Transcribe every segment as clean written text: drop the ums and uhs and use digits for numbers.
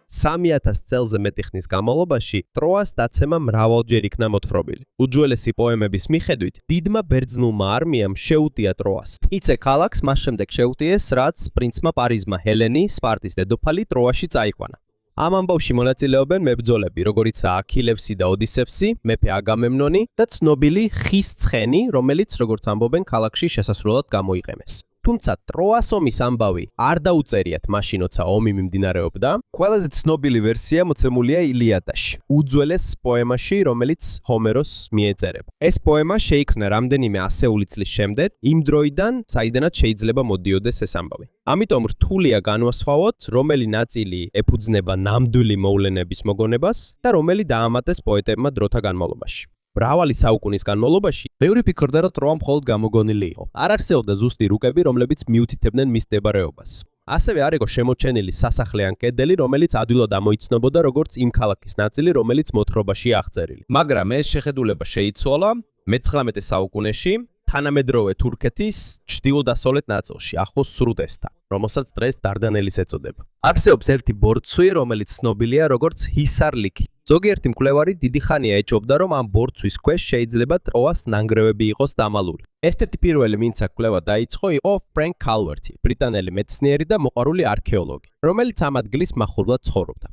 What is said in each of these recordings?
3000 წელზე მეტი ხნის განმავლობაში ტროას დაცემა მრავალჯერ იქნა მოთხრობილი. უძველესი პოემების მიხედვით, დიდმა ბერძნულმა არმიამ შეუტია ტროას. იცე ქალაქს მას შემდეგ შეუტიეს, რაც პრინცმა პარიზმა ჰელენი, სპარტის დედოფალი ტროაში წაიყვანა. ამ ამბავში მონაწილეობენ მებრძოლები, როგორიცაა აქილევსი და ოდისევსი, მეფე აგამემნონი და ცნობილი ხის ცხენი, რომელიც როგორც ამბობენ ქალაქში შესასვლელად გამოიყენეს. თუმცა ტროას ომის ამბავი არ დაუწერიათ მაშინ, როცა ომი მიმდინარეობდა. ყველაზე ცნობილი ვერსია მოცემულია ილიადაში, უძველეს პოემაში, რომელიც ჰომეროს მიეწერება. ეს პოემა შეიქმნა რამდენიმე ასეული წლის შემდეგ, იმ დროიდან, საიდანაც შეიძლება მოდიოდეს ეს ამბავი. ამიტომ რთულია განვასხვაოთ, რომელი ნაწილი ეფუძნება ნამდვილი მოვლენების მოგონებას და რომელი დაამატეს პოეტებმა დროთა განმავლობაში. მრავალი საუკუნის განმავლობაში ბევრი ფიქრობდა, რომ ტროა მხოლოდ გამოგონილი იყო. არ არსებობდა ზუსტი რუკები, რომლებიც მიუთითებდნენ მის მდებარეობას. ასევე არ იყო შემორჩენილი სასახლე ან კედელი, რომელიც ადვილად ამოიცნობოდა როგორც იმ ქალაქის ნაწილი, რომელიც მოთხრობაში აღწერილი. მაგრამ ეს შეხედულება შეიცვალა მე-19 საუკუნეში თანამედროვე თურქეთის ჩრდილო-დასავლეთ ნაწილში, ახლოს სრუტესთან, რომელსაც დღეს დარდანელის ეწოდება. არსებობს ერთი ბორცვი, რომელიც ცნობილია როგორც ჰისარლიქი. ზოგიერთი მკვლევარი დიდი ხანია ეჭვობდა, რომ ამ ბორცვის ქვეშ შეიძლება ტროას ნანგრევები იყოს დამალული. ერთ-ერთი პირველი, ვინც აქ კვლევა დაიწყო, იყო ფრენკ კალვერთი, ბრიტანელი მეცნიერი და მოყვარული არქეოლოგი, რომელიც ამ ადგილის მახლობლად ცხოვრობდა.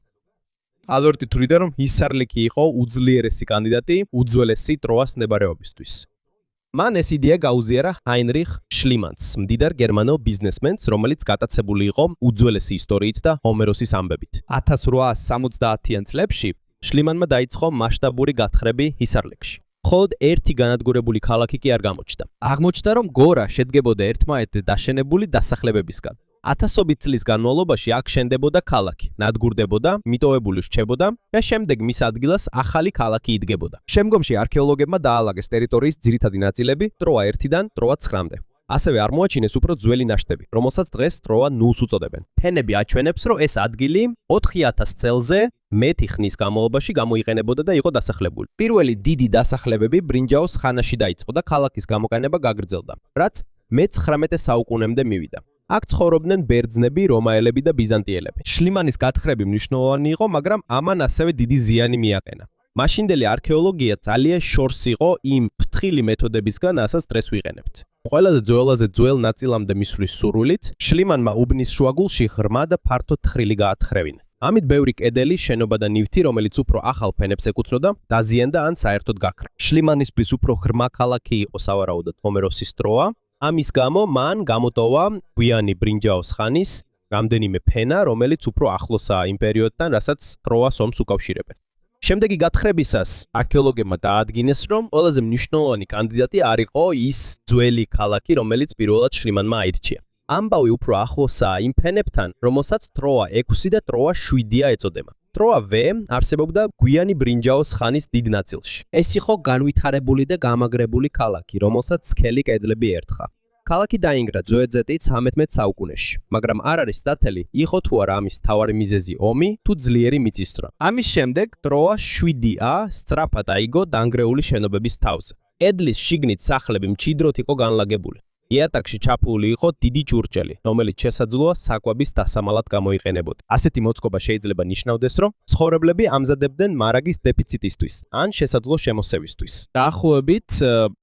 კალვერთი თვლიდა, რომ ჰისარლიქი იყო უძლიერესი კანდიდატი უძველესი ტროას მდებარეობისთვის. მან ეს იდეა გაუზიარა ჰაინრიხ შლიმანს, მდიდარ გერმანელ ბიზნესმენს, რომელიც გატაცებული იყო უძველესი ისტორიით და ჰომეროსის ამბებით. 1870-იან წლებში შლიმანმა დაიწყო მასშტაბური გათხრები ჰისარლიქში. მხოლოდ ერთი განადგურებული ქალაქი კი არ გამოჩნდა. აღმოჩნდა, რომ გორა შედგებოდა ერთმანეთზე დაშენებული დასახლებებისგან. 1000 წლის განმავლობაში აქ შენდებოდა ქალაქი, ნადგურდებოდა, მიტოვებული რჩებოდა და შემდეგ მის ადგილას ახალი ქალაქი იდგებოდა. შემდგომში არქეოლოგებმა დაალაგეს ტერიტორიის ძირითადი ნაწილები ტროა 1-დან ტროა 9-მდე. ასევე აღმოაჩინეს უფრო ძველი ნაშთები, რომელსაც დღეს ტროა 0-ს უწოდებენ. ფენები აჩვენებს, რომ ეს ადგილი 4000 წელზე მეტი ხნის განმავლობაში გამოიყენებოდა და იყო დასახლებული. პირველი დიდი დასახლებები ბრინჯაოს ხანაში დაიწყო და ქალაქის გამოყენება გაგრძელდა, რაც მე-19 საუკუნემდე მივიდა. აქ ცხოვრობდნენ ბერძნები, რომაელები და ბიზანტიელები. შლიმანის გათხრები მნიშვნელოვანი იყო, მაგრამ ამან ასევე დიდი ზიანი მიაყენა. მაშინდელი არქეოლოგია ძალიან შორს იყო იმ ფრთხილი მეთოდებისგან, რასაც დღეს ვიყენებთ. ყველაზე ძველ ნაწილამდე მისვლის სურვილით, შლიმანმა უბნის შუაგულში ღრმა და ფართო თხრილი გაათხრევინა. ამით ბევრი კედელი, შენობა და ნივთი, რომელიც უფრო ახალ ფენებს ეკუთვნოდა, დაზიანდა ან საერთოდ გაქრა. შლიმანისთვის უფრო ღრმა ქალაქი იყო სავარაუდოდ ჰომეროსის ტროა. ამის გამო მან გამოტოვა გვიანი ბრინჯაოს ხანის რამდენიმე ფენა, რომელიც უფრო ახლოსაა იმ პერიოდთან, რასაც ტროას ომს უკავშირებენ. შემდეგი გათხრებისას არქეოლოგებმა დაადგინეს, რომ ყველაზე მნიშვნელოვანი კანდიდატი არ იყო ის ძველი ქალაქი, რომელიც პირველად შლიმანმა აირჩია. ამბავი უფრო ახლოსაა იმ ფენებთან, რომელსაც ტროა 6 და ტროა 7 ეწოდება. ტროა V არსებობდა გვიანი ბრინჯაოს ხანის დიდ ნაწილში. ეს იყო განვითარებული და გამაგრებული ქალაქი, რომელსაც სქელი კედლები ერთხა. ქალაქი დაინგრა ძვედზეტი 13 საუკუნეში, მაგრამ არ არის დათელი, იყო თუ არა ამის მთავარი მიზეზი ომი თუ ძლიერი მიწისძვრა. ამის შემდეგ ტროა 7A სწრაფად აიგო დანგრეული შენობების თავზე. კედლის შიგნით სახლები მჭიდროდ იყო განლაგებული. იატაკში ჩაფული იყო დიდი ჭურჭელი, რომელიც შესაძლოა საკვების დასამალად გამოიყენებოდა. ასეთი მოწყობა შეიძლება ნიშნავდეს, რომ ცხოვრებლები ამზადებდნენ მარაგის დეფიციტისთვის ან შესაძლო შემოსევისთვის. დაახლოებით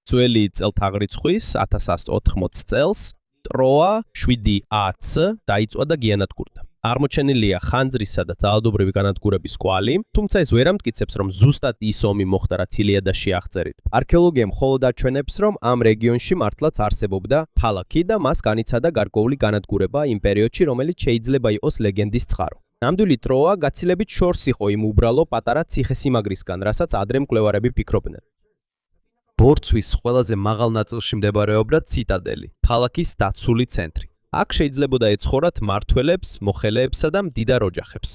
ძველი წელთაღრიცხვის 1180 წელს ტროა 7AC დაიწვა და გიანადგურდა. აღმოჩენილია ხანძრისა და ძალადობრივი განადგურების კვალი, თუმცა ეს ვერ ამტკიცებს, რომ ზუსტად ის ომი მოხდა, რაც ილიადაში აღწერით. არქეოლოგია მხოლოდ აჩვენებს, რომ ამ რეგიონში მართლაც არსებობდა ქალაქი და მას განიცადა გარკვეული განადგურება იმ პერიოდში, რომელიც შეიძლება იყოს ლეგენდის წყარო. ნამდვილი ტროა გაცილებით შორს იყო იმ უბრალო პატარა ციხესიმაგრისგან, რასაც ადრე მკვლევარები ფიქრობდნენ. ბორცვის ყველაზე მაღალ ნაწილში მდებარეობდა ციტადელი, ქალაქის დაცული ცენტრი. აქ შეიძლებოდა ეცხოვრათ მმართველებს, მოხელეებსა და მდიდარ ოჯახებს.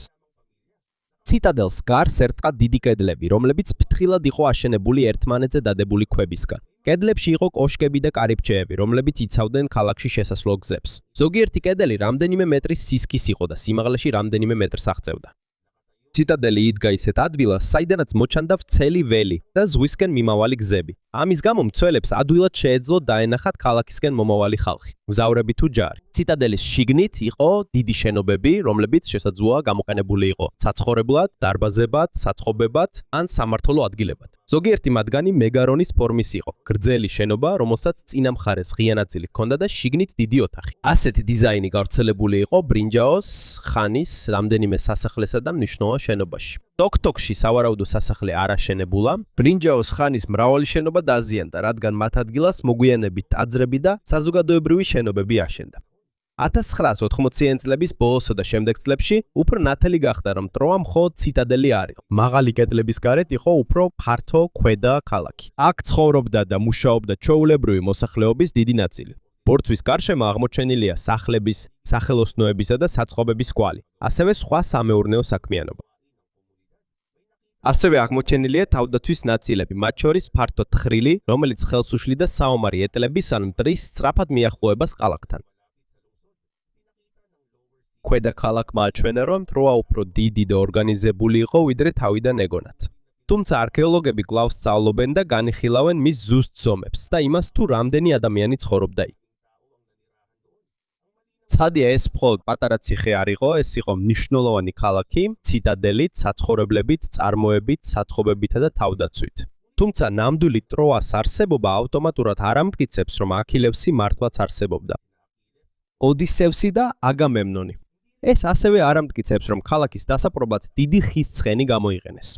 ციტადელს გარს ერტყა დიდი კედლები, რომლებიც ფრთხილად იყო აშენებული ერთმანეთზე დადებული ქვებისგან. კედლებში იყო კოშკები და კარიბჭეები, რომლებიც იცავდნენ ქალაქში შესასვლელ გზებს. ზოგიერთი კედელი რამდენიმე მეტრის სისქის იყო და სიმაღლეში რამდენიმე მეტრს აღწევდა. ციტადელი იდგა ისეთ ადგილას, საიდანაც მოჩანდა ვრცელი ველი და ზღვისკენ მიმავალი გზები. ამის გამო მცველებს ადვილად შეეძლოთ დაენახათ ქალაქისკენ მომავალი ხალხი, მგზავრები თუ ჯარი. ციტადელის შიგნით იყო დიდი შენობები, რომლებიც შესაძლოა გამოყენებული იყო საცხოვრებლად, დარბაზებად, საწყობებად ან სამმართველო ადგილებად. ზოგიერთი მათგანი მეგარონის ფორმის იყო. გრძელი შენობა, რომელსაც წინა მხარეს ღია ნაწილი ჰქონდა და შიგნით დიდი ოთახი. ასეთი დიზაინი გავრცელებული იყო ბრინჯაოს ხანის რამდენიმე სასახლესა და მნიშვნელოვან შენობაში. ტოქ-ტოქში სავარაუდო სასახლე არ აშენებულა. ბრინჯაოს ხანის მრავალი შენობა დაზიანდა, რადგან მათ ადგილას მოგვიანებით ტაძრები და საზოგადოებრივი შენობები აშენდა. 1980-იან წლების ბოლოსა და შემდეგ წლებში უფრო ნათელი გახდა, რომ ტროა მხოლოდ ციტადელი არ იყო. მაღალი კედლების გარეთ იყო უფრო ფართო ქვედა ქალაქი. აქ ცხოვრობდა და მუშაობდა ჩვეულებრივი მოსახლეობის დიდი ნაწილი. ბორცვის გარშემო აღმოჩენილია სახლების, სახელოსნოებისა და საწყობების კვალი, ასევე სხვა სამეურნეო საქმიანობა. ასევე აღმოჩენილია თავდათვის ნაწილები, მათ შორის ფართო თხრილი, რომელიც ხელს უშლიდა საომარი ეტლების ან მტრის სწრაფად მიახლოებას ქალაქთან. ქვედა ქალაქმა აჩვენა, რომ ტროა უფრო დიდი და ორგანიზებული იყო, ვიდრე თავიდან ეგონათ. თუმცა არქეოლოგები კვლავ სწავლობენ და განიხილავენ მის ზუსტ ზომებს და იმას, თუ რამდენი ადამიანი ცხოვრობდა იქ. ცადია ეს მხოლოდ პატარა ციხე არ იყო, ეს იყო მნიშვნელოვანი ქალაქი, ციტადელით, საცხოვრებლებით, წარმოებით, საწყობებითა და თავდაცვით. თუმცა ნამდვილი ტროას არსებობა ავტომატურად არ ამტკიცებს, რომ აქილევსი მართლაც არსებობდა. ოდისევსი და აგამემნონი. ეს ასევე არ ამტკიცებს, რომ ქალაქის დასაპყრობად დიდი ხის ცხენი გამოიყენეს.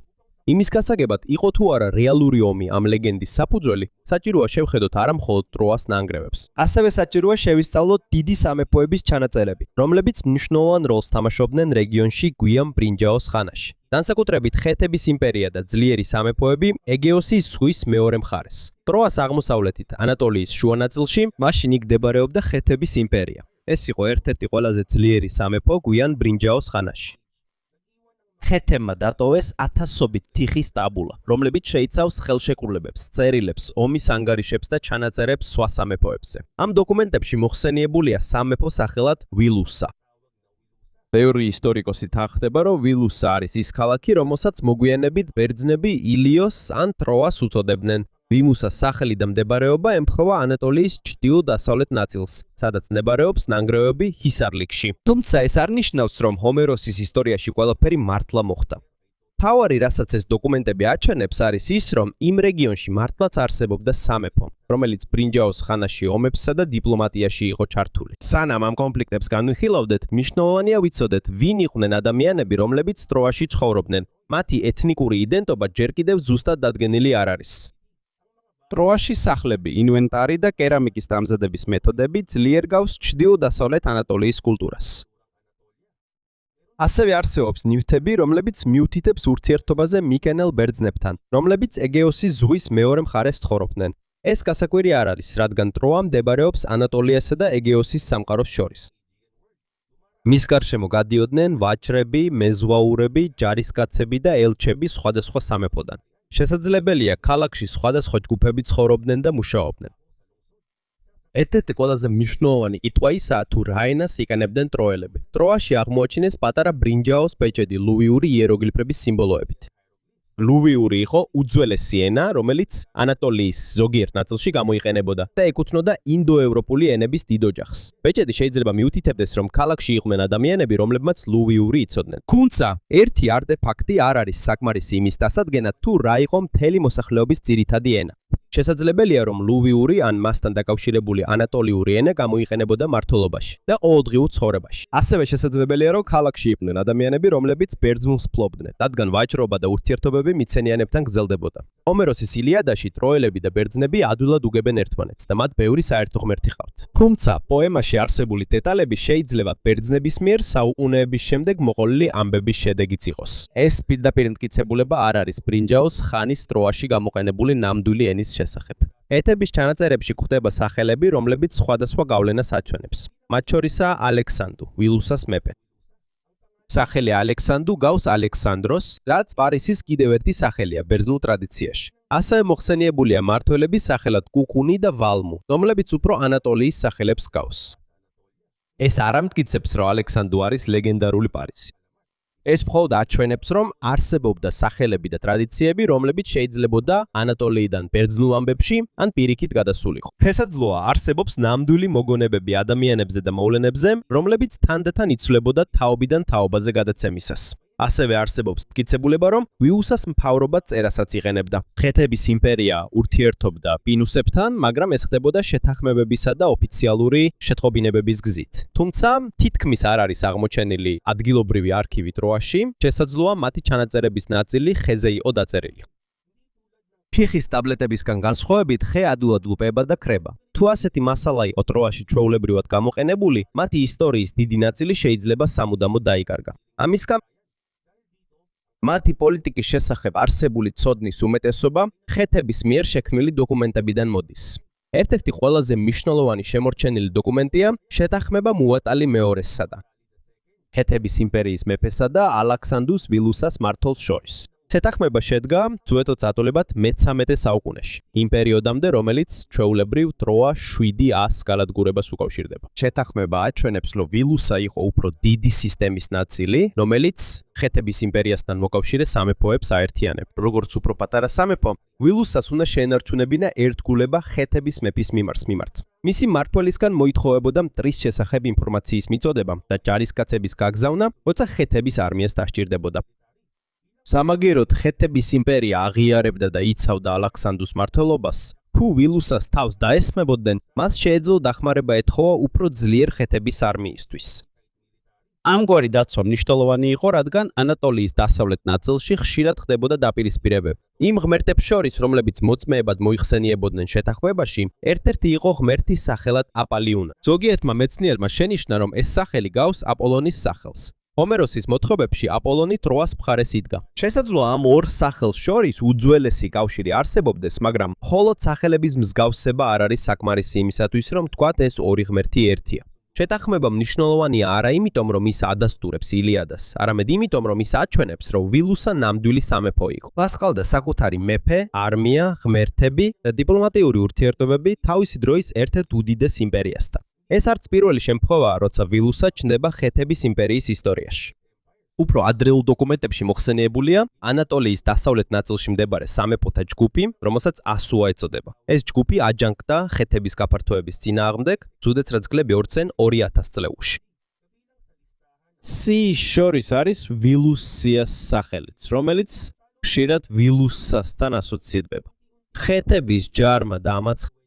იმის გასაგებად, იყო თუ არა რეალური ომი ამ ლეგენდის საფუძველი, საჭიროა შევხედოთ არა მხოლოდ ტროას ნანგრევებს. ასევე საჭიროა შევისწავლოთ დიდი სამეფოების ჩანაწერები, რომლებიც მნიშვნელოვან როლს თამაშობდნენ რეგიონში გვიან ბრინჯაოს ხანაში. განსაკუთრებით ხეთების იმპერია და ძლიერი სამეფოები ეგეოსის ზღვის მეორე მხარეს. ტროას აღმოსავლეთით ანატოლიის შუა ნაწილში, მაშინ იქ მდებარეობდა ხეთების იმპერია. ეს იყო ერთ-ერთი ყველაზე ძლიერი სამეფო გვიან ბრინჯაოს ხანაში. ხეთებმა დატოვეს 1000-ობით თიხის ტაბულა, რომლებიც შეიცავს ხელშეკრულებებს, წერილებს, ომის ანგარიშებს და ჩანაწერებს სხვა სამეფოებზე. ამ დოკუმენტებში მოხსენიებულია სამეფო სახელად ვილუსა. ბევრი ისტორიკოსი თანხმდება, რომ ვილუსა არის ის ქალაქი, რომელსაც მოგვიანებით ბერძნები ილიოს ან ტროას უწოდებდნენ. ვიმუსას სახელი და მდებარეობა ემთხვევა ანატოლიის ჩრდილო-დასავლეთ ნაწილს, სადაც მდებარეობს ნანგრევები ჰისარლიკში. თუმცა ეს არ ნიშნავს, რომ ჰომეროსის ისტორიაში ყველაფერი მართლა მოხდა. მთავარი, რასაც ეს დოკუმენტები აჩვენებს, არის ის, რომ იმ რეგიონში მართლაც არსებობდა სამეფო, რომელიც ბრინჯაოს ხანაში ომებსა და დიპლომატიაში იყო ჩართული. სანამ ამ კონფლიქტებს განვიხილავდეთ, მნიშვნელოვანია ვიცოდეთ, ვინ იყვნენ ადამიანები, რომლებიც ტროაში ცხოვრობდნენ. მათი ეთნიკური იდენტობა ჯერ კიდევ ზუსტად დადგენილი არ არის. ტროაში სახლები, ინვენტარი და კერამიკის დამზადების მეთოდები ძლიერ გავს ჩრდილო-დასავლეთ ანატოლიის კულტურას. ასევე არსებობს ნივთები, რომლებიც მიუთითებს ურთიერთობაზე მიკენელ ბერძნებთან, რომლებიც ეგეოსის ზღვის მეორე მხარეს ცხოვრობდნენ. ეს გასაკვირი არ არის, რადგან ტროა მდებარეობს ანატოლიასა და ეგეოსის სამყაროს შორის. მის გარშემო გადიოდნენ ვაჭრები, მეზღვაურები, ჯარისკაცები და ელჩები სხვადასხვა სამეფოდან. შესაძლებელია, ქალაქში სხვადასხვა ჯგუფები ცხოვრობდნენ და მუშაობდნენ. ერთ-ერთი ყველაზე მნიშვნელოვანი კითხვა ისაა, თუ რა ენას იყენებდნენ ტროელები. ტროაში აღმოაჩინეს პატარა ბრინჯაოს პეჭედი ლუვიური იეროგლიფების სიმბოლოებით. ლუვიური იყო უძველესი ენა, რომელიც ანატოლიის ზოგიერთ ნაწილში გამოიყენებოდა და ეკუთვნოდა ინდოევროპული ენების დიდ ოჯახს. პეჭედი შეიძლება მიუთითებდეს, რომ ქალაქში იყვნენ ადამიანები, რომლებმაც ლუვიური იცოდნენ. თუმცა, ერთი არტეფაქტი არ არის საკმარისი იმის დასადგენად, თუ რა იყო მთელი მოსახლეობის ძირითადი ენა. შესაძლებელია, რომ ლუვიური ან მასთან დაკავშირებული ანატოლიური ენა გამოიყენებოდა მმართველობაში და ყოველდღიურ ცხოვრებაში. ასევე შესაძლებელია, რომ ქალაქში იყვნენ ადამიანები, რომლებიც ბერძნულს ფლობდნენ, რადგან ვაჭრობა და ურთიერთობები მიცენიანებთან გრძელდებოდა. ჰომეროსის ილიადაში ტროელები და ბერძნები ადვილად უგებენ ერთმანეთს და მათ ბევრი საერთო ღმერთი ჰყავთ. თუმცა, პოემაში არსებული დეტალები შეიძლება ბერძნების მიერ საუკუნეების შემდეგ მოყოლილი ამბების შედეგიც იყოს. ეს პირდაპირ მტკიცებულება არ არის ბრინჯაოს ხანის ტროაში გამოყენებული ნამდვილი ენის შესახებ. ეთების ჩანაწერებში გვხვდება სახელები, რომლებიც სხვადასხვა გავლენას აჩვენებს. მათ შორისაა ალექსანდრუ, ვილუსას მეფე. სახელი ალექსანდრუ გავს ალექსანდროს, რაც პარისის კიდევ ერთი სახელია ბერძნულ ტრადიციაში. ასევე მოხსენიებულია მმართველების სახელად კუკუნი და ვალმუ, რომლებიც უფრო ანატოლიის სახელებს გავს. ეს არ ამტკიცებს, რომ ალექსანდრუ არის ლეგენდარული პარისი. ეს მხოლოდ აჩვენებს, რომ არსებობდა სახელები და ტრადიციები, რომლებიც შეიძლებოდა ანატოლიიდან ბერძნულ ამბებში ან პირიქით გადასულიყო. შესაძლოა არსებობს ნამდვილი მოგონებები ადამიანებზე და მოვლენებზე, რომლებიც თანდათან იცვლებოდა თაობიდან თაობაზე გადაცემისას. ასევე არსებობს მტკიცებულება, რომ ვიუსას მთავრობა წერასაც იყენებდა. ხეთების იმპერია ურთიერთობდა პინუსებთან, მაგრამ ეს ხდებოდა შეთანხმებებისა და ოფიციალური შეწყობინებების გზით. თუმცა, თითქმის არ არის აღმოჩენილი ადგილობრივი არქივი ტროაში, შესაძლოა მათი ჩანაწერების ნაწილი ხეზე იყო დაწერილი. ფიხის ტაბლეტებისგან განსხვავებით, ხე ადვილად ლუპება და ქრება. თუ ასეთი მასალა იყო ტროაში ჩვეულებრივად გამოყენებული, მათი ისტორიის დიდი ნაწილი შეიძლება სამუდამოდ დაიკარგა. ამის გამო მათი პოლიტიკის შესახებ არსებული ცოდნის უმეტესობა ხეთების მიერ შექმნილი დოკუმენტებიდან მოდის. ერთ-ერთი ყველაზე მნიშვნელოვანი შემორჩენილი დოკუმენტია შეთანხმება მუატალი მეორესსა და ხეთების იმპერიის მეფესა და ალაქსანდრუს ვილუსას მმართველს შორის. შეთანხმება შედგა ძვედოწატოლებად მე-13 საუკუნეში, იმ პერიოდამდე, რომელიც ჩვეულებრივ ტროა 700 განადგურებას უკავშირდება. შეთანხმება აჩვენებს, რომ ვილუსა იყო უფრო დიდი სისტემის ნაწილი, რომელიც ხეთების იმპერიასთან მოკავშირე სამეფოებს აერთიანებდა. როგორც უფრო პატარა სამეფო, ვილუსას უნდა შეენარჩუნებინა ერთგულება ხეთების მეფის მიმართ. მისი მმართველისგან მოითხოვებოდა მტრის შესახებ ინფორმაციის მიწოდება და ჯარისკაცების გაგზავნა, როცა ხეთების არმიას დასჭირდებოდა. სამაგიეროდ ხეთების იმპერია აღიარებდა და იცავდა ალაქსანდრუს მმართველობას. თუ ვილუსას თავს დაესხმებოდნენ, მას შეეძლო დახმარება ეთხოვა უფრო ძლიერ ხეთების არმიისთვის. ამგვარი დაცვა მნიშვნელოვანი იყო, რადგან ანატოლიის დასავლეთ ნაწილში ხშირად ხდებოდა დაპირისპირებები. იმ ღმერთებს შორის, რომლებიც მოწმეებად მოიხსენიებოდნენ შეთანხმებაში, ერთ-ერთი იყო ღმერთი სახელად აპალიუნა. ზოგიერთმა მეცნიერმა შენიშნა, რომ ეს სახელი გავს აპოლონის სახელს. ჰომეროსის მოთხრობებში აპოლონი ტროას მხარეს იდგა. შესაძლოა ამ ორ სახელს შორის უძველესი კავშირი არსებობდეს, მაგრამ მხოლოდ სახელების მსგავსება არ არის საკმარისი იმისათვის, რომ თქვათ ეს ორი ღმერთი ერთია. შეთანხმება მნიშვნელოვანია არა იმიტომ, რომ ის ადასტურებს ილიადას, არამედ იმიტომ, რომ ის აჩვენებს, რომ ვილუსა ნამდვილი სამეფო იყო. მას ჰყავდა საკუთარი მეფე, არმია, ღმერთები და დიპლომატიური ურთიერთობები თავისი დროის ერთ-ერთ უდიდეს იმპერიასთან. ეს არც პირველი შემთხვევაა, როცა ვილუსა ჩნდება ხეთების იმპერიის ისტორიაში. უფრო ადრეულ დოკუმენტებში მოხსენიებულია ანატოლიის დასავლეთ ნაწილში მდებარე სამეფოთა ჯგუფი, რომელსაც ასუა ეწოდება. ეს ჯგუფი აჯანყდა ხეთების გაფართოების წინააღმდეგ, ზუდეც რაც გლები ორცენ 2000 წლებში. სიის შორის არის ვილუსიას სახელიც, რომელიც ხშირად ვილუსასთან ასოცირდება. ხეთების ჯარმა დამარცხა,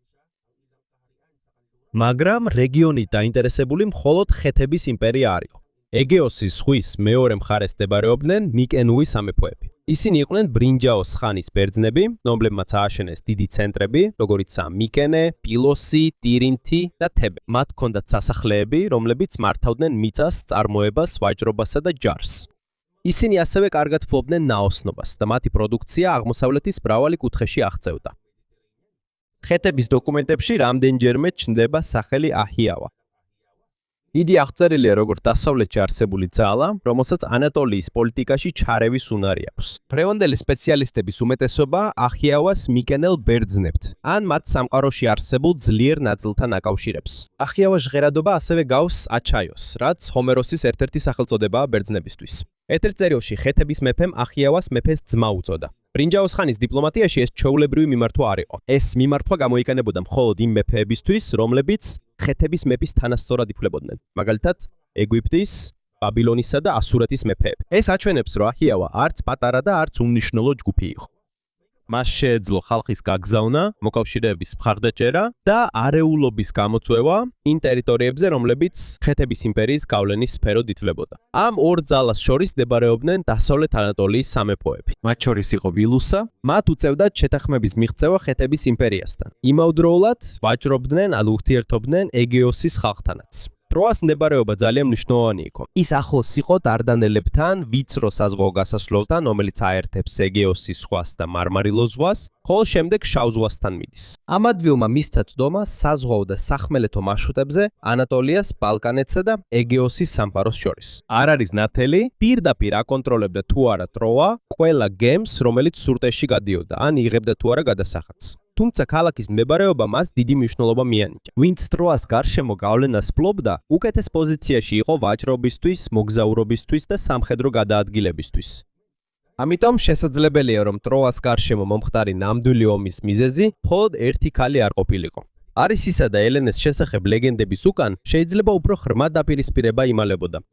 მაგრამ რეგიონით დაინტერესებული მხოლოდ ხეთების იმპერია არ იყო. ეგეოსის ზღვის მეორე მხარეს მდებარეობდნენ მიკენუის სამეფოები. ისინი იყვნენ ბრინჯაოს ხანის ბერძნები, რომლებმაც ააშენეს დიდი ცენტრები, როგორიცაა მიკენე, პილოსი, ტირინთი და თებე. მათ ჰქონდათ სასახლეები, რომლებიც მართავდნენ მიწას, წარმოებას, ვაჭრობასა და ჯარს. ისინი ასევე კარგად ფლობდნენ ნაოსნობას და მათი პროდუქცია აღმოსავლეთის მრავალი კუთხეში აღწევდა. ხეთების დოკუმენტებში რამდენჯერმე ჩნდება სახელი აჰიავა. იგი აღწერილია როგორც დასავლეთში არსებული ძალა, რომელსაც ანატოლიის პოლიტიკაში ჩარევის უნარი აქვს. ფრევანდელი სპეციალისტების უმეტესობა აჰიავას მიკენელ ბერძნებთ, ან მათ სამყაროში არსებულ ძლიერ ნაწილთან აკავშირებს. აჰიავას ჟღერადობა ასევე გავს აჩაიოს, რაც ჰომეროსის ერთ-ერთი სახელწოდებაა ბერძნებისთვის. ერთ-ერთ წერილში ხეთების მეფემ აჰიავას მეფეს ძმა უწოდა. ბრინჯაოს ხანის დიპლომატიაში ეს ჩვეულებრივი მიმართვა არ იყო. ეს მიმართვა გამოიყენებოდა მხოლოდ იმ მეფეებისთვის, რომლებიც ხეთების მეფის თანასწორად იფლებოდნენ. მაგალითად, ეგვიპტის, ბაბილონისა და ასურეთის მეფეები. ეს აჩვენებს, რომ აჰიავა არც პატარა და არც უმნიშვნელო ჯგუფი იყო. მას შეეძლო ხალხის გაგზავნა, მოკავშირეების მხარდაჭერა და არეულობის გამოწვევა იმ ტერიტორიებზე, რომლებიც ხეთების იმპერიის გავლენის სფეროდ ითვლებოდა. ამ ორ ძალას შორის მდებარეობდნენ დასავლეთ ანატოლიის სამეფოები. მათ შორის იყო ვილუსა, მათ უწევდათ შეთანხმების მიღწევა ხეთების იმპერიასთან. იმავდროულად ვაჭრობდნენ ან ურთიერთობდნენ ეგეოსის ხალხთანაც. ტროას მდებარეობა ძალიან მნიშვნელოვანი იყო. ის ახლოს იყო დარდანელებთან, ვიწრო საზღვაო გასასვლელთან, რომელიც აერთებს ეგეოსის ზღვას და მარმარილოს ზღვას, ხოლო შემდეგ შავ ზღვასთან მიდის. ამ ადგილმა მისცა წვდომა საზღვაო და სახმელეთო მარშრუტებზე ანატოლიას, ბალკანეთსა და ეგეოსის სამყაროს შორის. არ არის ნათელი, პირდაპირ აკონტროლებდა თუ არა ტროა ყველა გემს, რომელიც სურტეში გადიოდა, ან იღებდა თუ არა გადასახადს. თუმცა ქალაქის მდებარეობა მას დიდი მნიშვნელობა მიანიჭა. ვინც ტროას გარშემო გავლენას ფლობდა, უკეთეს პოზიციაში იყო ვაჭრობისთვის, მოგზაურობისთვის და სამხედრო გადაადგილებისთვის. ამიტომ შესაძლებელია, რომ ტროას გარშემო მომხდარი ნამდვილი ომის მიზეზი მხოლოდ ერთი ქალი არ ყოფილიყო. არისისა და ელენეს შესახებ ლეგენდების უკან შეიძლება უფრო ღრმა დაპირისპირება იმალებოდა.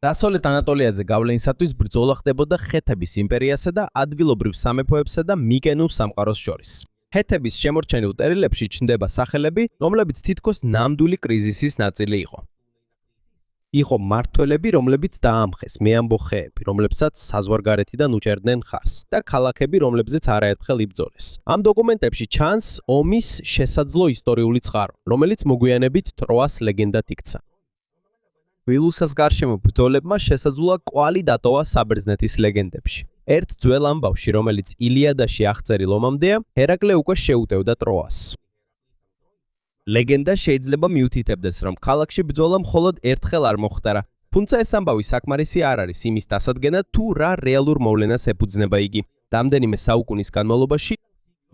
დასავლეთ ანატოლიაზე გავლენისათვის ბრძოლა ხდებოდა ხეთების იმპერიასა და ადგილობრივ სამეფოებსა და მიკენურ სამყაროს შორის. ხეთების შემორჩენილ ტერილებში ჩნდება სახელები, რომლებიც თითქოს ნამდვილი კრიზისის ნაწილი იყო. იყო მმართველები, რომლებიც დაამხეს, მეამბო ხეები, რომლებსაც საზღვარგარეთიდან უჭერდნენ ხარს და ქალაქები, რომლებზეც არაერთხელ იბრძოლეს. ამ დოკუმენტებში ჩანს ომის შესაძლო ისტორიული წყარო, რომელიც მოგვიანებით ტროას ლეგენდად იქცა. ვილუსას გარშემო ბრძოლებმა შესაძლოა კვალი დატოვა საბერძნეთის ლეგენდებში. ერთ ძველ ამბავში, რომელიც ილიადაში აღწერილ ომამდეა, ჰერაკლე უკვე შეუტევდა ტროას. ლეგენდა შეიძლება მიუთითებდეს, რომ ქალაქში ბრძოლა მხოლოდ ერთხელ არ მოხდარა, თუმცა ეს ამბავი საკმარისი არ არის იმის დასადგენად, თუ რა რეალურ მოვლენას ეფუძნება იგი. რამდენიმე საუკუნის განმავლობაში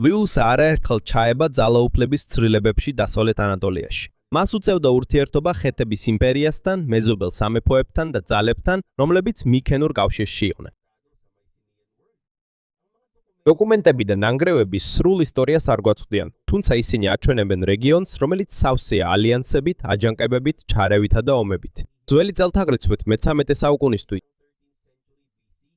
ვილუსა არაერთხელ ჩაება ძალაუფლების ცვლილებებში დასავლეთ ანატოლიაში. მას უწევდა ურთიერთობა ხეთების იმპერიასთან, მეზობელ სამეფოებთან და ძალებთან, რომლებიც მიკენურ კავშირში იყვნენ. დოკუმენტები და ნანგრევები სრულ ისტორიას არ გვაწვდიან, თუმცა ისინი აჩვენებენ რეგიონს, რომელიც სავსეა ალიანსებით, აჯანყებებით, ჩარევითა და ომებით. ძველი წელთაღრიცხვით მე-13 საუკუნისთვის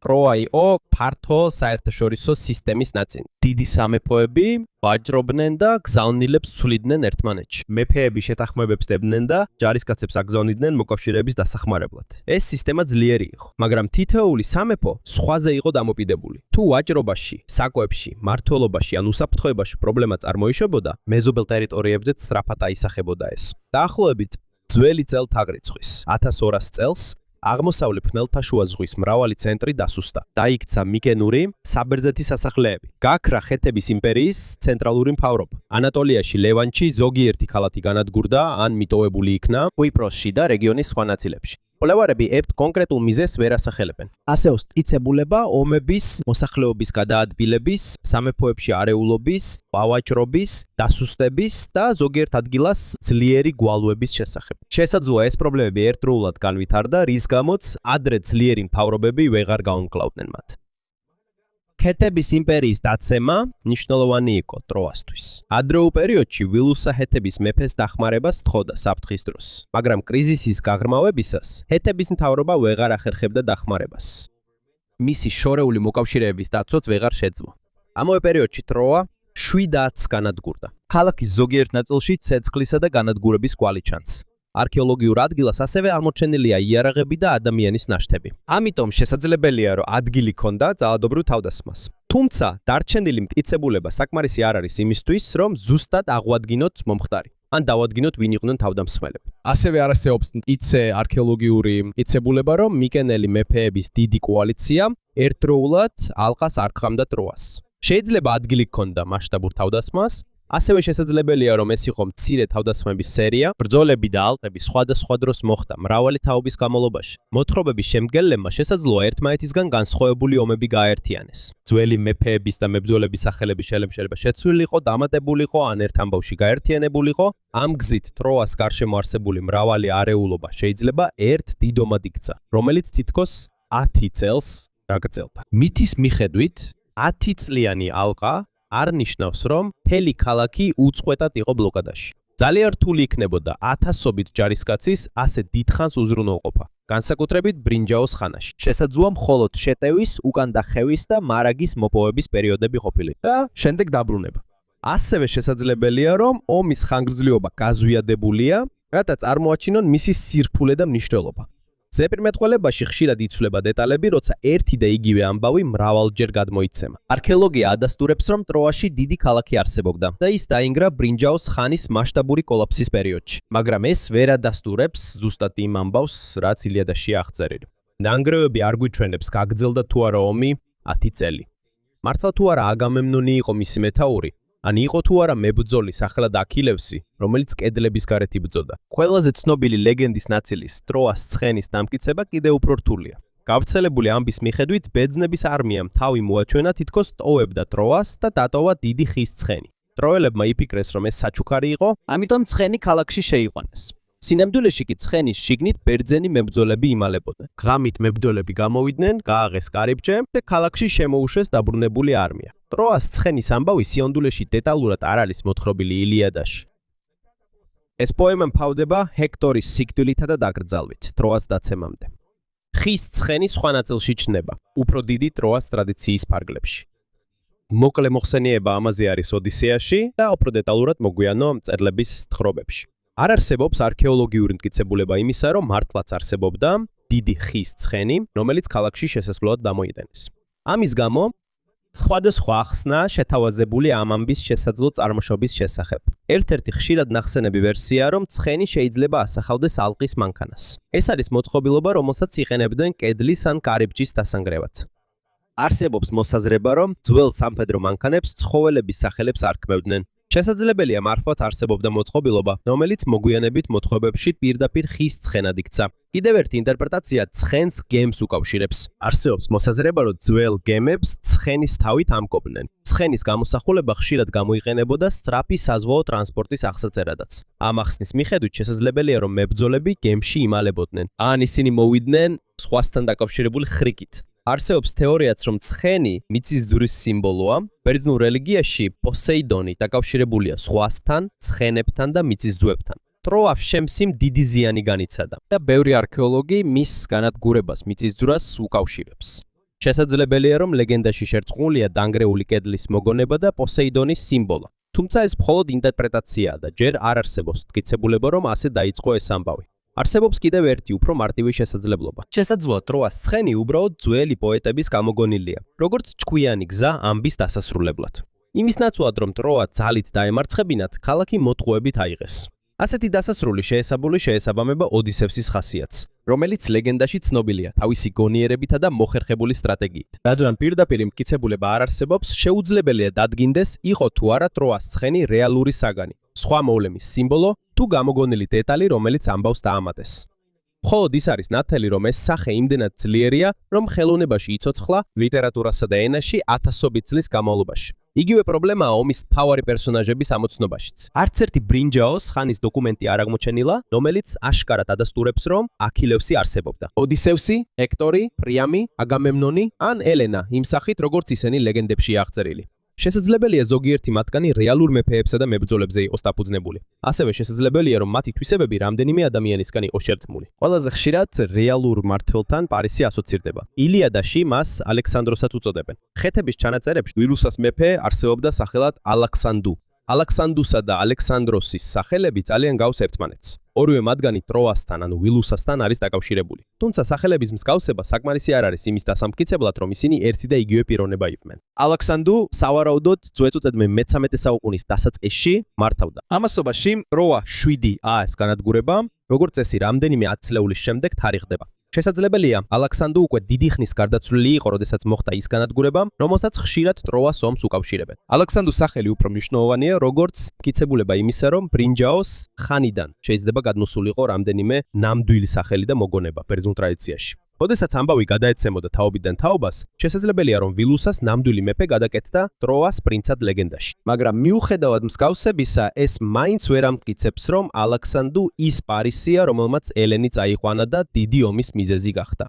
ტროა იყო ფართო საერთაშორისო სისტემის ნაწილი. დიდი სამეფოები ვაჭრობდნენ და გზავნილებს ცვლიდნენ ერთმანეთში. მეფეები შეთანხმებებს დებდნენ და ჯარისკაცებს აგზავნიდნენ მოკავშირეების დასახმარებლად. ეს სისტემა ძლიერი იყო, მაგრამ თითოეული სამეფო სხვაზე იყო დამოკიდებული. თუ ვაჭრობაში, საკვებში, მმართველობაში ან უსაფრთხოებაში პრობლემა წარმოიშობოდა, მეზობელ ტერიტორიებზეც სწრაფად აისახებოდა ეს. დაახლოებით ძველი წელთაღრიცხვის 1200 წელს აღმოსავლეთ ხმელთაშუა ზღვის მრავალი ცენტრი დასუსტა. დაიქცა მიკენური, საბერძნეთის სასახლეები. გაქრა ხეთების იმპერიის ცენტრალური მთავრობა. ანატოლიაში, ლევანტში ზოგიერთი ქალაქი განადგურდა ან მიტოვებული იქნა კვიპროსში და რეგიონის სხვა ნაწილებში. მკვლევარები ერთ კონკრეტულ მიზეზს ვერ ასახელებენ. ასეოს მტკიცებულება, ომების, მოსახლეობის გადაადგილების, სამეფოებში არეულობის, ვაჭრობის, დასუსტების და ზოგიერთ ადგილას ძლიერი გვალვების შესახებ. შესაძლოა ეს პრობლემები ერთდროულად განვითარდა, რის გამოც ადრე ძლიერი მთავრობები ვეღარ გაუმკლავდნენ მათ. ხეთების იმპერიის დაცემა მნიშვნელოვანი იყო ტროასთვის. ადრეულ პერიოდში ვილუსა ჰეთების მეფეს დახმარებას თხოვდა საფრთხის დროს, მაგრამ კრიზისის გაღრმავებისას ჰეთების მთავრობა ვეღარ ახერხებდა დახმარებას. მისი შორეული მოკავშირეების დაცვაც ვეღარ შეძლო. ამავე პერიოდში ტროა 7-ს განადგურდა. ქალაქის ზოგიერთ ნაწილში ცეცხლისა და განადგურების კვალი ჩანს. არქეოლოგიურ ადგილას ასევე აღმოჩენილია იარაღები და ადამიანის ნაშთები. ამიტომ შესაძლებელია, რომ ადგილი ჰქონდა ძალადობრივ თავდასხმას. თუმცა დარჩენილი მტკიცებულება საკმარისი არ არის იმისთვის, რომ ზუსტად აღვადგინოთ მომხდარი. ან დავადგინოთ ვინ იყვნენ თავდამსხმელები. ასევე არსებობს ისე არქეოლოგიური მტკიცებულება, რომ მიკენელი მეფეების დიდი კოალიცია ერთდროულად ალყას არ ხრამდა ტროას. შეიძლება ადგილი ჰქონდა მასშტაბურ თავდასხმას, ასევე შესაძლებელია, რომ ეს იყო მცირე თავდასხმების სერია, ბრძოლები და ალყები სხვადასხვა დროს მოხდა მრავალი თაობის განმავლობაში. მოთხრობების შემდგენელებმა შესაძლოა ერთმანეთისგან განსხვავებული ომები გააერთიანეს. ძველი მეფეების და მებრძოლების სახელები შეიძლება შეცვლილიყო, დამატებულიყო ან ერთ ამბავში გაერთიანებულიყო. ამ გზით ტროას გარშემო არსებული მრავალი არეულობა შეიძლება ერთ დიდ ომად იქცა, რომელიც თითქოს 10 წელს გაგრძელდა. მითის მიხედვით 10 წლიანი ალყა არ ნიშნავს, რომ მთელი ქალაქი უწყვეტად იყო ბლოკადაში. ძალიან რთული იქნებოდა ათასობით ჯარისკაცის ასე დიდხანს უზრუნველყოფა, განსაკუთრებით ბრინჯაოს ხანაში. შესაძლოა მხოლოდ შეტევის, უკან დახევის და მარაგის მოპოვების პერიოდები ყოფილიყო და შემდეგ დაბრუნება. ასევე შესაძლებელია, რომ ომის ხანგრძლივობა გაზვიადებულია, რათა წარმოაჩინონ მისი სირფულე და მნიშვნელობა. ზეპირმეტყველებაში ხშირად იცვლება დეტალები, როცა ერთი და იგივე ამბავი მრავალჯერ გადმოიცემა. არქეოლოგია ადასტურებს, რომ ტროაში დიდი ქალაქი არსებობდა და ის დაინგრა ბრინჯაოს ხანის მასშტაბური კოლაფსის პერიოდში, მაგრამ ეს ვერ ადასტურებს ზუსტად იმ ამბავს, რაც ილიადაშია აღწერილი. ნანგრევები არ გვიჩვენებს, გაგრძელდა თუ არა ომი 10 წელი. მართლა თუ არა აგამემნონი იყო მისი მეთაური, ან იყო თუ არა მებრძოლი სახელად აქილევსი, რომელიც კედლების გარეთ იბრძოდა. ყველაზე ცნობილი ლეგენდის ნაწილის ტროას ცხენის დამტკიცება კიდევ უფრო რთულია. გავრცელებული ამბის მიხედვით ბერძნების არმიამ თავი მოაჩვენა თითქოს ტოვებდა ტროას და დატოვა დიდი ხის ცხენი. ტროელებმა იფიქრეს, რომ ეს საჩუქარი იყო, ამიტომ ცხენი ქალაქში შეიყვანეს. სინამდვილეში კი ცხენის შიგნით ბერძენი მებრძოლები იმალებოდნენ. ღამით მებრძოლები გამოვიდნენ, გააღეს კარიბჭე და ქალაქში შემოუშვეს დაბრუნებული არმია. ტროას ცხენის ამბავი სიონდულეში დეტალურად არ არის მოთხრობილი ილიადაში. ეს პოემა მფავდება ჰექტორის სიკვდილითა და დაკრძალვით ტროას დაცემამდე. ხის ცხენი სხვა ნაწილში ჩნდება, უფრო დიდი ტროას ტრადიციის ფარგლებში. მოკლე მოხსენიება ამაზე არის ოდისეაში და უფრო დეტალურად მოგვიანო მწერლების თხრობებში. არ არსებობს არქეოლოგიური მტკიცებულება იმისა, რომ მართლაც არსებობდა დიდი ხის ცხენი, რომელიც ქალაქში შესასვლელად დამოიდენეს. ამის გამო სხვადასხვა ახსნა შეთავაზებული ამ ამბის შესაძლო წარმოშობის შესახებ. ერთ-ერთი ხშირად ნახსენები ვერსია, რომ ცხენი შეიძლება ასახავდეს ალყის მანქანას. ეს არის მოწყობილობა, რომელსაც იყენებდნენ კედლის ან კარიბჭის დასანგრევად. არსებობს მოსაზრება, რომ ძველ სამხედრო მანქანებს ცხოველების სახელებს არქმევდნენ. შესაძლებელია მართლაც არსებობდა მოწყობილობა, რომელიც მოგვიანებით მოთხრობებში პირდაპირ ხის ცხენად იქცა. კიდევ ერთი ინტერპრეტაცია ცხენს გემს უკავშირებს. არსებობს მოსაზრება, რომ ძველ გემებს ცხენის თავით ამკობდნენ. ცხენის გამოსახულება ხშირად გამოიყენებოდა სწრაფი საზღვაო ტრანსპორტის აღსაწერადაც. ამ ახსნის მიხედვით შესაძლებელია, რომ მებრძოლები გემში იმალებოდნენ. ან ისინი მოვიდნენ სხვასთან დაკავშირებული ხრიკით. არსებობს თეორიაც, რომ ცხენი მიწისძვრის სიმბოლოა. ბერძნულ რელიგიაში პოსეიდონი დაკავშირებულია ზღვასთან, ცხენებთან და მიწისძვებთან. ტროა შემსიმ დიდი ზიანი განიცადა და ბევრი არქეოლოგი მის განადგურებას მიწისძვრას უკავშირებს. შესაძლებელია, რომ ლეგენდაში შერწყმულია დანგრეული კედლის მოგონება და პოსეიდონის სიმბოლა. თუმცა ეს მხოლოდ ინტერპრეტაციაა და ჯერ არ არსებობს მტკიცებულება, რომ ასე დაიწყო ეს ამბავი. არსებობს კიდევ ერთი უფრო მარტივი შესაძლებლობა. შესაძლოა ტროას ცხენი უბრალოდ ძველი პოეტების გამოგონილია, როგორც ჭკვიანი გზა ამბის დასასრულებლად. იმის ნაცვლად, რომ ტროა ძალით დაემარცხებინათ, ქალაქი მოტყუებით აიღეს. ასეთი დასასრული შეესაბამება ოდისევსის ხასიათს, რომელიც ლეგენდაში ცნობილია თავისი გონიერებითა და მოხერხებული სტრატეგიით. რადგან პირდაპირ მტკიცებულება არ არსებობს, შეუძლებელია დადგინდეს, იყო თუ არა ტროას ცხენი რეალური საგანი, სხვა მოვლენის სიმბოლო თუ გამოგონილი დეტალი, რომელიც ამბავს დაამატეს. მხოლოდ ის არის ნათელი, რომ ეს სახე იმდენად ძლიერია, რომ ხელოვნებაში იცოცხლა ლიტერატურასა და ენაში ათასობით წლის განმავლობაში. იგივე პრობლემაა ომის მთავარი პერსონაჟების ამოცნობაშიც. არც ერთი ბრინჯაოს ხანის დოკუმენტი არ აღმოჩენილა, რომელიც აშკარად ადასტურებს, რომ აქილევსი არსებობდა. ოდისევსი, ჰექტორი, პრიამი, აგამემნონი ან ელენა იმ სახით, როგორც ისინი ლეგენდებში აღწერილი. შესაძლებელია ზოგიერთი მათგანი რეალურ მეფეებსა და მებრძოლებზე იყოს დაფუძნებული. ასევე შესაძლებელია, რომ მათი თვისებები რამდენიმე ადამიანისგან იყოს შერწყმული. ყველაზე ხშირად რეალურ მმართველთან პარისი ასოცირდება. ილიადაში მას ალექსანდროსაც უწოდებენ. ხეთების ჩანაწერებში ვილუსას მეფე არსებობდა სახელად ალაქსანდუ. ალაქსანდუსა და ალექსანდროსის სახელები ძალიან გავს ერთმანეთს. ორივე მათგანი ტროასთან, ანუ ვილუსასთან არის დაკავშირებული. თუმცა სახელების მსგავსება საკმარისი არ არის იმის დასამტკიცებლად, რომ ისინი ერთი და იგივე პიროვნება იყვნენ. ალაქსანდუ სავარაუდოდ წვეწუწედმე მე-13 საუკუნის დასაწყისში მართავდა. ამასობაში ტროა 7 AS განადგურება, როგორც წესი, რამდენიმე ათწლეულის შემდეგ თარიღდება. შესაძლებელია, ალაქსანდუ უკვე დიდი ხნის გარდაცვლილი იყო, როდესაც მოხდა ის განადგურება, რომელსაც ხშირად ტროას ომს უკავშირებენ. ალაქსანდუს სახელი უფრო მნიშვნელოვანია, როგორც მტკიცებულება იმისა, რომ ბრინჯაოს ხანიდან შეიძლება გადმოსულიყო რამდენიმე ნამდვილი სახელი და მოგონება ბერძნულ ტრადიციაში. როდესაც ამბავი გადაეცემოდა თაობიდან თაობას, შესაძლებელია, რომ ვილუსას ნამდვილი მეფე გადაკეთდა ტროას პრინცად ლეგენდაში. მაგრამ მიუხედავად მსგავსებისა, ეს მაინც ვერ ამტკიცებს, რომ ალაქსანდუ ის პარისია, რომელმაც ელენი წაიყვანა და დიდი ომის მიზეზი გახდა.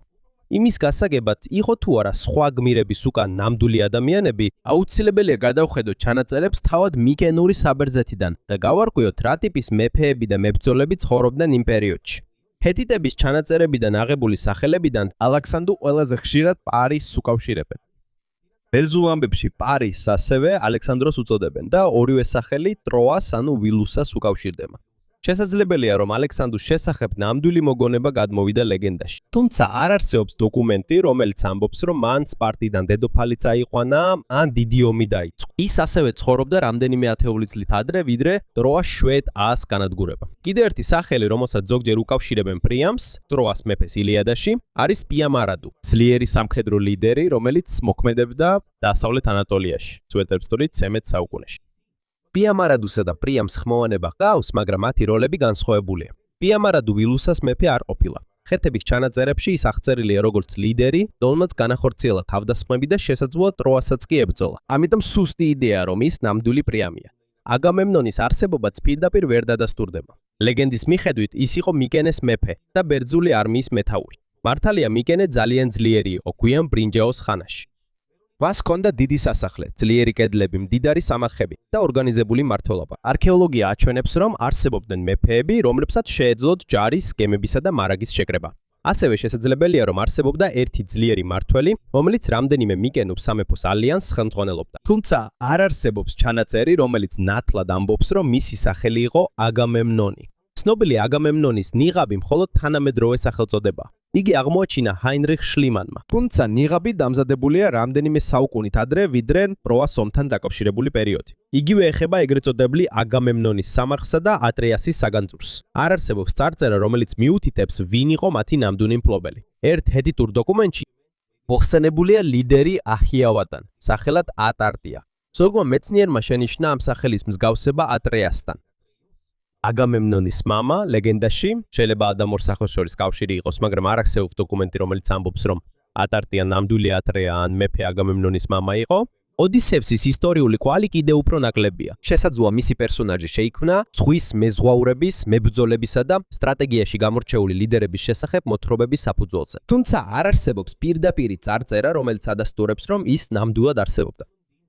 იმის გასაგებად, იყო თუ არა სხვა გმირების უკან ნამდვილი ადამიანები, აუცილებელია გადავხედოთ ჩანაწერებს თავად მიკენური საბერძნეთიდან და გავარკვიოთ რა ტიპის მეფეები და მებრძოლები ცხოვრობდნენ იმ პერიოდში. ჰეტიტების ჩანაწერებიდან აღებული სახელებიდან ალაქსანდუ ყველაზე ხშირად პარისს უკავშირებენ. ბერძნულ ამბებში პარისს ასევე ალექსანდროს უწოდებენ და ორივე სახელი ტროას ანუ ვილუსას უკავშირდება. შესაძლებელია, რომ ალექსანდროს შესახებ ნამდვილი მოგონება გადმოვიდა ლეგენდაში. თუმცა არ არსებობს დოკუმენტი, რომელიც ამბობს, რომ მან სპარტიდან დედოფალი წაიყვანა, ან დიდი ომი დაიწყო. ის ასევე ცხოვრობდა რამდენიმე ათეული წლით ადრე, ვიდრე ტროას 7 AS განადგურება. კიდევ ერთი სახელი, რომელსაც ზოგჯერ უკავშირებენ პრიამს, ტროას მეფეს ილიადაში, არის პიამარადუ, ძლიერი სამხედრო ლიდერი, რომელიც მოქმედებდა დასავლეთ ანატოლიაში, წვეტერბსტური 13 საუკუნეში. პიამარადუსა და პრიამს ხმოვანება ჰყავს, მაგრამ მათი როლები განსხვავებულია. პიამარადუ ვილუსას მეფე არ ყოფილა. ხეთების ჩანაწერებში ის აღწერილია როგორც ლიდერი, რომელმაც განახორციელა თავდასხმები და შესაძლოა ტროასაც კი ებრძოლა. ამიტომ სუსტი იდეაა, რომ ის ნამდვილი პრიამია. აგამემნონის არსებობაც პირდაპირ ვერ დადასტურდება. ლეგენდის მიხედვით ის იყო მიკენეს მეფე და ბერძული არმიის მეთაური. მართალია მიკენე ძალიან ძლიერი იყო გვიან ბრინჯაოს ხანაში. მას ჰქონდა დიდი სასახლე, ძლიერი კედლები, მდიდარი სამარხები და ორგანიზებული მმართველობა. არქეოლოგია აჩვენებს, რომ არსებობდნენ მეფეები, რომლებსაც შეეძლოთ ჯარის, გემებისა და მარაგის შეკრება. ასევე შესაძლებელია, რომ არსებობდა ერთი ძლიერი მმართველი, რომელიც რამდენიმე მიკენურ სამეფოს ალიანსს ხელმძღვანელობდა. თუმცა არ არსებობს ჩანაწერი, რომელიც ნათლად ამბობს, რომ მისი სახელი იყო აგამემნონი. ცნობილი აგამემნონის ნიღაბი მხოლოდ თანამედროვე სახელწოდება. იგი აღმოაჩინა ჰაინრიხ შლიმანმა. თუმცა ნიღაბი დამზადებულია რამდენიმე საუკუნით ადრე, ვიდრე ტროას ომთან დაკავშირებული პერიოდი. იგივე ეხება ეგრეთ წოდებული აგამემნონის სამარხსა და ატრეასის საგანძურს. არ არსებობს წარწერა, რომელიც მიუთითებს, ვინ იყო მათი ნამდვილი მფლობელი. ერთ ჰეთიტურ დოკუმენტში მოხსენებულია ლიდერი ახიავადან, სახელად ატარტია. ზოგმა მეცნიერმა შენიშნა ამ სახელის მსგავსება ატრეასთან. აგამემნონის მამა ლეგენდაში შეიძლება ადამიანურ სახელს შორის კავშირი იყოს, მაგრამ არ არსებობს დოკუმენტი, რომელიც ამბობს, რომ ატარტია ნამდვილი ატრეა ან მეფე აგამემნონის მამა იყო. ოდისევსის ისტორიული კვალი კიდევ უფრო ნაკლებია. შესაძლოა მისი პერსონაჟი შეიქმნა ზღვის მეზღვაურების, მებრძოლებისა და სტრატეგიაში გამორჩეული ლიდერების შესახებ მოთხრობების საფუძველზე. თუმცა არ არსებობს პირდაპირი წარწერა, რომელიც ადასტურებს, რომ ის ნამდვილად არსებობდა.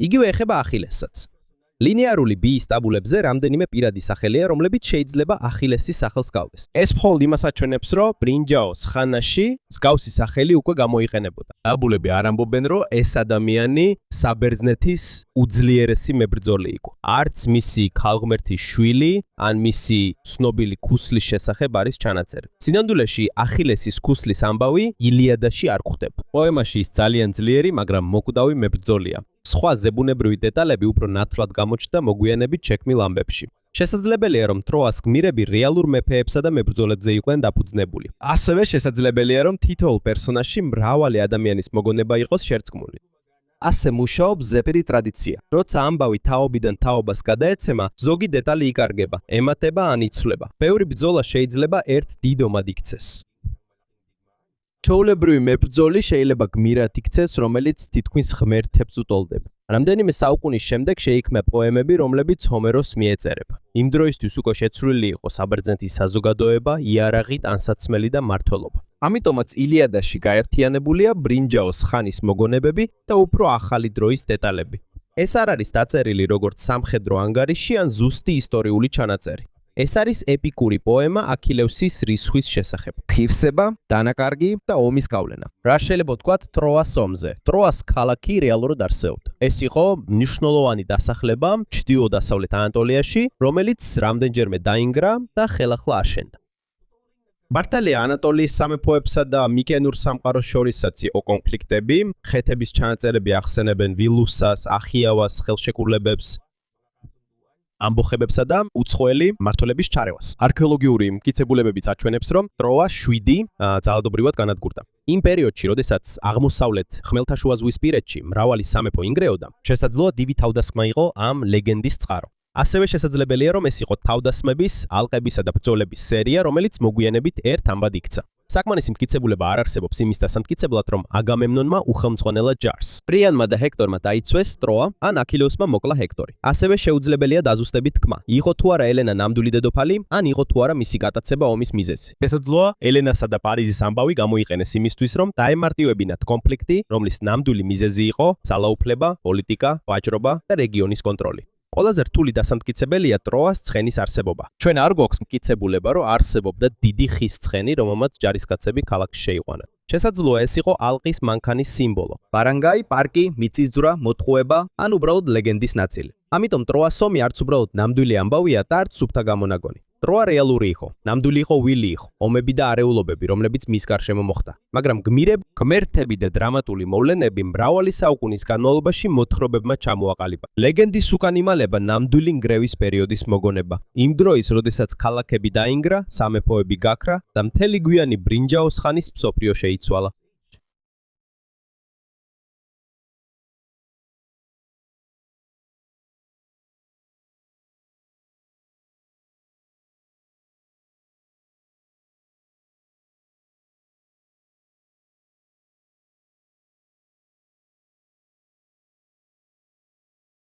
იგივე ეხება ახილესაც. ლინეარული ბიის ტაბულებზე რამდენიმე პირადი სახელია, რომლებიც შეიძლება ახილესის სახელს გავდეს. ეს მხოლოდ იმას აჩვენებს, რომ ბრინჯაოს ხანაში მსგავსი სახელი უკვე გამოიყენებოდა. ტაბულები არ ამბობენ, რომ ეს ადამიანი საბერძნეთის უძლიერესი მებრძოლი იყო. არც მისი ქალღმერთის შვილი, ან მისი ცნობილი ქუსლის შესახებ არის ჩანაწერი. სინამდვილეში ახილესის ქუსლის ამბავი ილიადაში არ გვხვდება. პოემაში ის ძალიან ძლიერი, მაგრამ მოკვდავი მებრძოლია. სხვა ზებუნებრივი დეტალები უფრო ნათლად გამოჩნდა მოგვიანებით შექმნილ ამბებში. შესაძლებელია, რომ ტროას გმირები რეალურ მეფეებსა და მებრძოლებზე იყვნენ დაფუძნებული. ასევე შესაძლებელია, რომ თითოეულ პერსონაჟში მრავალი ადამიანის მოგონება იყოს შერწყმული. ასე მუშაობს ზეპირი ტრადიცია. როცა ამბავი თაობიდან თაობას გადაეცემა, ზოგი დეტალი იკარგება, ემატება ან იცვლება. ბევრი ბრძოლა შეიძლება ერთ დიდ ომად იქცეს. ჩვეულებრივი მებრძოლი შეიძლება გმირად იქცეს, რომელიც თითქმის ღმერთებს უტოლდება. რამდენიმე საუკუნის შემდეგ შეიქმნა პოემები, რომლებიც ჰომეროს მიეწერება. იმ დროისთვის უკვე შეცვლილი იყო საბერძნეთის საზოგადოება, იარაღი, ტანსაცმელი და მმართველობა. ამიტომაც ილიადაში გაერთიანებულია ბრინჯაოს ხანის მოგონებები და უფრო ახალი დროის დეტალები. ეს არ არის დაწერილი როგორც სამხედრო ანგარიში ან ზუსტი ისტორიული ჩანაწერი. ეს არის ეპიკური პოემა აქილევსის რისხვის შესახებ. ღირსება, დანაკარგი და ომის გავლენა. რა შეიძლება ვთქვათ ტროას ომზე? ტროას ქალაქი რეალურად არსებობდა. ეს იყო მნიშვნელოვანი დასახლება ჩრდილო-დასავლეთ ანატოლიაში, რომელიც რამდენჯერმე დაინგრა და ხელახლა აშენდა. მართალია ანატოლიის სამეფოებსა და მიკენურ სამყაროს შორისაც იყო კონფლიქტები. ხეთების ჩანაწერები ახსენებენ ვილუსას, ახიავას, ხელშეკრულებებს, ამბოხებებსა და უცხოელი მმართველების ჩარევას. არქეოლოგიური მტკიცებულებებიც აჩვენებს, რომ ტროა 7 ძალადობრივად განადგურდა. იმ პერიოდში, როდესაც აღმოსავლეთ ხმელთაშუაზღვისპირეთში მრავალი სამეფო ინგრეოდა, შესაძლოა დიდი თავდასხმა იყო ამ ლეგენდის წყარო. ასევე შესაძლებელია, რომ ეს იყო თავდასხმების, ალყებისა და ბრძოლების სერია, რომელიც მოგვიანებით ერთ ამბად იქცა. საკმარისი მტკიცებულება არ არსებობს იმის დასამტკიცებლად, რომ აგამემნონმა უხელმძღვანელად ჯარს. პრიანმა და ჰექტორმა დაიცვეს ტროა, ან აქილევსმა მოკლა ჰექტორი. ასევე შეუძლებელია დაზუსტებით თქმა. იყო თუ არა ელენა ნამდვილი დედოფალი, ან იყო თუ არა მისი გატაცება ომის მიზეზი. შესაძლოა ელენასა და პარიზის ამბავი გამოიყენეს იმისთვის, რომ დაემარტივებინათ კონფლიქტი, რომლის ნამდვილი მიზეზი იყო ძალაუფლება, პოლიტიკა, ვაჭრობა და რეგიონის კონტროლი. ყველაზე რთული დასამტკიცებელია ტროას ცხენის არსებობა. ჩვენ არ გვაქვს მტკიცებულება, რომ არსებობდა დიდი ხის ცხენი, რომელმაც ჯარისკაცები ქალაქში შეიყვანან. შესაძლოა ეს იყო ალყის მანქანის სიმბოლო. ბარანგაი, პარკი, მიწისძვრა, მოტყუება, ან უბრალოდ ლეგენდის ნაწილი. ამიტომ ტროას ომი არც უბრალოდ ნამდვილი ამბავია და არც სუფთა გამონაგონი. ტროა რეალური იყო, ნამდვილი იყო ვილი იყო, ომები და არეულობები, რომლებიც მის გარშემო მოხდა. მაგრამ ღმერთები და დრამატული მოვლენები მრავალი საუკუნის განმავლობაში მოთხრობებმა ჩამოაყალიბა. ლეგენდის უკან იმალება ნამდვილი ნგრევის პერიოდის მოგონება. იმ დროის, როდესაც ქალაქები დაინგრა, სამეფოები გაქრა და მთელი გვიანი ბრინჯაოს ხანის მსოფლიო შეიცვალა.